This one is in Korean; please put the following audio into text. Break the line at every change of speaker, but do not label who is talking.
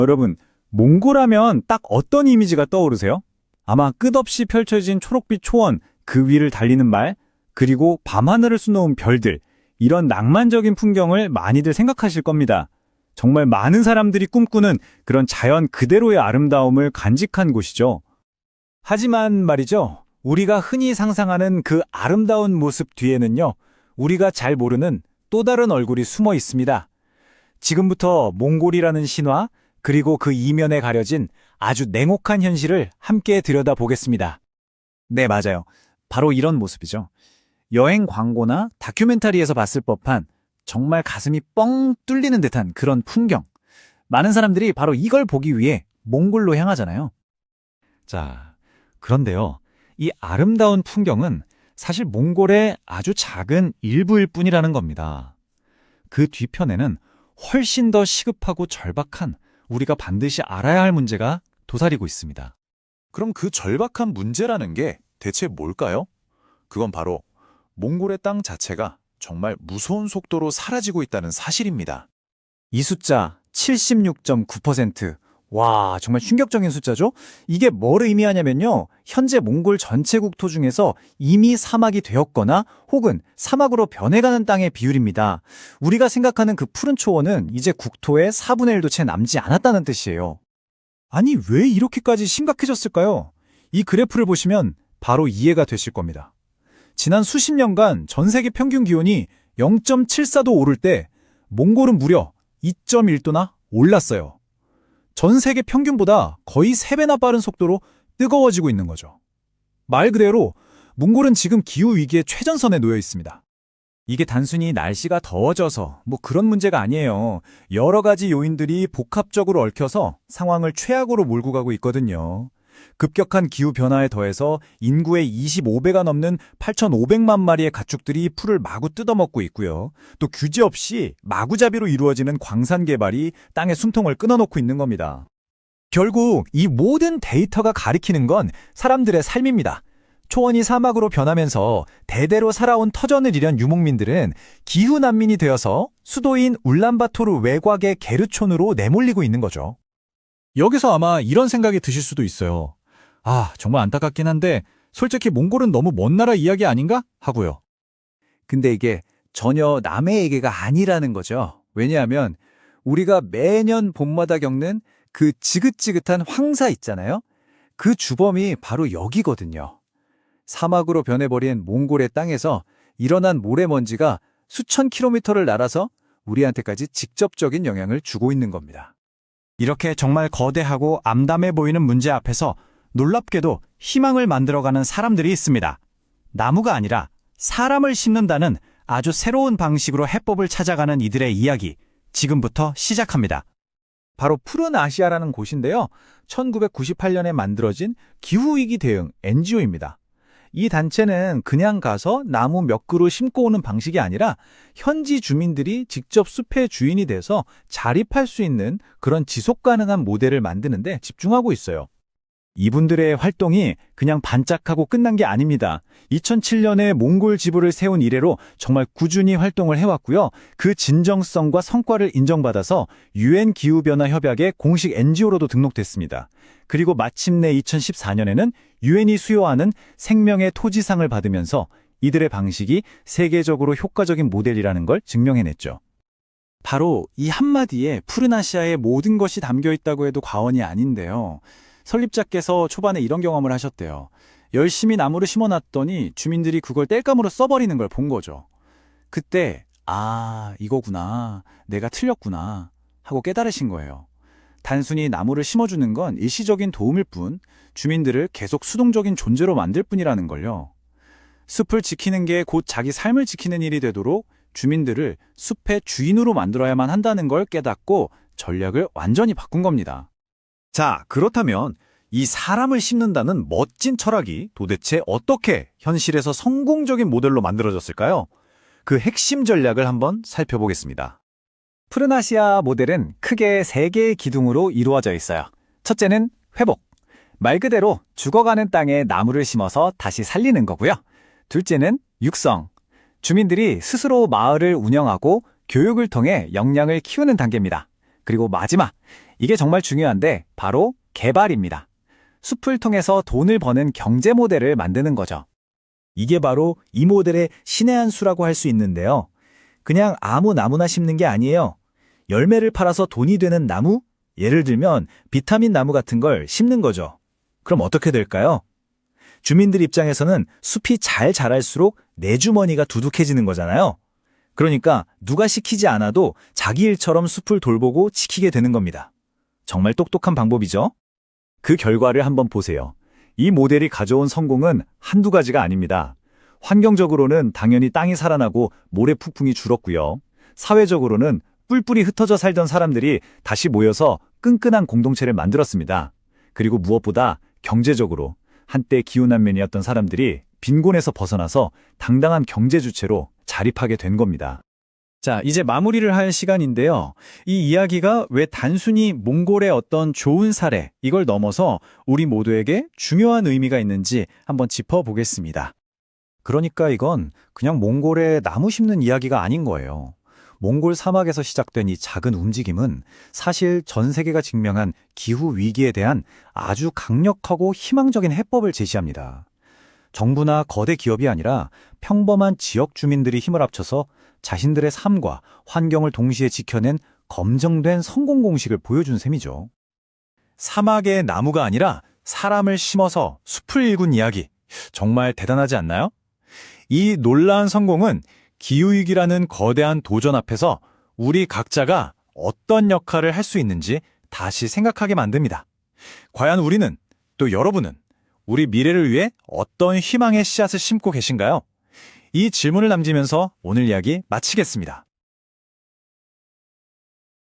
여러분, 몽골하면 딱 어떤 이미지가 떠오르세요? 아마 끝없이 펼쳐진 초록빛 초원, 그 위를 달리는 말, 그리고 밤하늘을 수놓은 별들, 이런 낭만적인 풍경을 많이들 생각하실 겁니다. 정말 많은 사람들이 꿈꾸는 그런 자연 그대로의 아름다움을 간직한 곳이죠. 하지만 말이죠, 우리가 흔히 상상하는 그 아름다운 모습 뒤에는요, 우리가 잘 모르는 또 다른 얼굴이 숨어 있습니다. 지금부터 몽골이라는 신화, 그리고 그 이면에 가려진 아주 냉혹한 현실을 함께 들여다보겠습니다. 네, 맞아요. 바로 이런 모습이죠. 여행 광고나 다큐멘터리에서 봤을 법한 정말 가슴이 뻥 뚫리는 듯한 그런 풍경. 많은 사람들이 바로 이걸 보기 위해 몽골로 향하잖아요. 자, 그런데요. 이 아름다운 풍경은 사실 몽골의 아주 작은 일부일 뿐이라는 겁니다. 그 뒤편에는 훨씬 더 시급하고 절박한 우리가 반드시 알아야 할 문제가 도사리고 있습니다.
그럼 그 절박한 문제라는 게 대체 뭘까요? 그건 바로 몽골의 땅 자체가 정말 무서운 속도로 사라지고 있다는 사실입니다.
이 숫자 76.9%. 와, 정말 충격적인 숫자죠? 이게 뭘 의미하냐면요. 현재 몽골 전체 국토 중에서 이미 사막이 되었거나 혹은 사막으로 변해가는 땅의 비율입니다. 우리가 생각하는 그 푸른 초원은 이제 국토의 4분의 1도 채 남지 않았다는 뜻이에요. 아니, 왜 이렇게까지 심각해졌을까요? 이 그래프를 보시면 바로 이해가 되실 겁니다. 지난 수십 년간 전 세계 평균 기온이 0.74도 오를 때 몽골은 무려 2.1도나 올랐어요. 전 세계 평균보다 거의 3배나 빠른 속도로 뜨거워지고 있는 거죠. 말 그대로 몽골은 지금 기후위기의 최전선에 놓여 있습니다. 이게 단순히 날씨가 더워져서 그런 문제가 아니에요. 여러 가지 요인들이 복합적으로 얽혀서 상황을 최악으로 몰고 가고 있거든요. 급격한 기후변화에 더해서 인구의 25배가 넘는 8,500만 마리의 가축들이 풀을 마구 뜯어먹고 있고요. 또 규제 없이 마구잡이로 이루어지는 광산 개발이 땅의 숨통을 끊어놓고 있는 겁니다. 결국 이 모든 데이터가 가리키는 건 사람들의 삶입니다. 초원이 사막으로 변하면서 대대로 살아온 터전을 잃은 유목민들은 기후난민이 되어서 수도인 울란바토르 외곽의 게르촌으로 내몰리고 있는 거죠. 여기서 아마 이런 생각이 드실 수도 있어요. 아, 정말 안타깝긴 한데 솔직히 몽골은 너무 먼 나라 이야기 아닌가? 하고요. 근데 이게 전혀 남의 얘기가 아니라는 거죠. 왜냐하면 우리가 매년 봄마다 겪는 그 지긋지긋한 황사 있잖아요. 그 주범이 바로 여기거든요. 사막으로 변해버린 몽골의 땅에서 일어난 모래먼지가 수천 킬로미터를 날아서 우리한테까지 직접적인 영향을 주고 있는 겁니다. 이렇게 정말 거대하고 암담해 보이는 문제 앞에서 놀랍게도 희망을 만들어가는 사람들이 있습니다. 나무가 아니라 사람을 심는다는 아주 새로운 방식으로 해법을 찾아가는 이들의 이야기, 지금부터 시작합니다. 바로 푸른 아시아라는 곳인데요. 1998년에 만들어진 기후위기 대응 NGO입니다. 이 단체는 그냥 가서 나무 몇 그루 심고 오는 방식이 아니라 현지 주민들이 직접 숲의 주인이 돼서 자립할 수 있는 그런 지속 가능한 모델을 만드는 데 집중하고 있어요. 이분들의 활동이 그냥 반짝하고 끝난 게 아닙니다. 2007년에 몽골 지부를 세운 이래로 정말 꾸준히 활동을 해왔고요. 그 진정성과 성과를 인정받아서 UN 기후변화 협약의 공식 NGO로도 등록됐습니다. 그리고 마침내 2014년에는 UN이 수여하는 생명의 토지상을 받으면서 이들의 방식이 세계적으로 효과적인 모델이라는 걸 증명해냈죠. 바로 이 한마디에 푸른 아시아의 모든 것이 담겨 있다고 해도 과언이 아닌데요. 설립자께서 초반에 이런 경험을 하셨대요. 열심히 나무를 심어놨더니 주민들이 그걸 땔감으로 써버리는 걸 본 거죠. 그때 이거구나, 내가 틀렸구나 하고 깨달으신 거예요. 단순히 나무를 심어주는 건 일시적인 도움일 뿐 주민들을 계속 수동적인 존재로 만들 뿐이라는 걸요. 숲을 지키는 게 곧 자기 삶을 지키는 일이 되도록 주민들을 숲의 주인으로 만들어야만 한다는 걸 깨닫고 전략을 완전히 바꾼 겁니다. 자, 그렇다면 이 사람을 심는다는 멋진 철학이 도대체 어떻게 현실에서 성공적인 모델로 만들어졌을까요? 그 핵심 전략을 한번 살펴보겠습니다. 푸른 아시아 모델은 크게 3개의 기둥으로 이루어져 있어요. 첫째는 회복. 말 그대로 죽어가는 땅에 나무를 심어서 다시 살리는 거고요. 둘째는 육성. 주민들이 스스로 마을을 운영하고 교육을 통해 역량을 키우는 단계입니다. 그리고 마지막, 이게 정말 중요한데 바로 개발입니다. 숲을 통해서 돈을 버는 경제 모델을 만드는 거죠.
이게 바로 이 모델의 신의 한 수라고 할 수 있는데요. 그냥 아무 나무나 심는 게 아니에요. 열매를 팔아서 돈이 되는 나무? 예를 들면 비타민 나무 같은 걸 심는 거죠. 그럼 어떻게 될까요? 주민들 입장에서는 숲이 잘 자랄수록 내 주머니가 두둑해지는 거잖아요. 그러니까 누가 시키지 않아도 자기 일처럼 숲을 돌보고 지키게 되는 겁니다. 정말 똑똑한 방법이죠?
그 결과를 한번 보세요. 이 모델이 가져온 성공은 한두 가지가 아닙니다. 환경적으로는 당연히 땅이 살아나고 모래 폭풍이 줄었고요. 사회적으로는 뿔뿔이 흩어져 살던 사람들이 다시 모여서 끈끈한 공동체를 만들었습니다. 그리고 무엇보다 경제적으로 한때 기혼난민이었던 사람들이 빈곤에서 벗어나서 당당한 경제 주체로 자립하게 된 겁니다.
자, 이제 마무리를 할 시간인데요. 이 이야기가 왜 단순히 몽골의 어떤 좋은 사례, 이걸 넘어서 우리 모두에게 중요한 의미가 있는지 한번 짚어보겠습니다.
그러니까 이건 그냥 몽골의 나무 심는 이야기가 아닌 거예요. 몽골 사막에서 시작된 이 작은 움직임은 사실 전 세계가 직면한 기후 위기에 대한 아주 강력하고 희망적인 해법을 제시합니다. 정부나 거대 기업이 아니라 평범한 지역 주민들이 힘을 합쳐서 자신들의 삶과 환경을 동시에 지켜낸 검증된 성공 공식을 보여준 셈이죠.
사막의 나무가 아니라 사람을 심어서 숲을 일군 이야기. 정말 대단하지 않나요? 이 놀라운 성공은 기후위기라는 거대한 도전 앞에서 우리 각자가 어떤 역할을 할 수 있는지 다시 생각하게 만듭니다. 과연 우리는, 또 여러분은 우리 미래를 위해 어떤 희망의 씨앗을 심고 계신가요? 이 질문을 남기면서 오늘 이야기 마치겠습니다.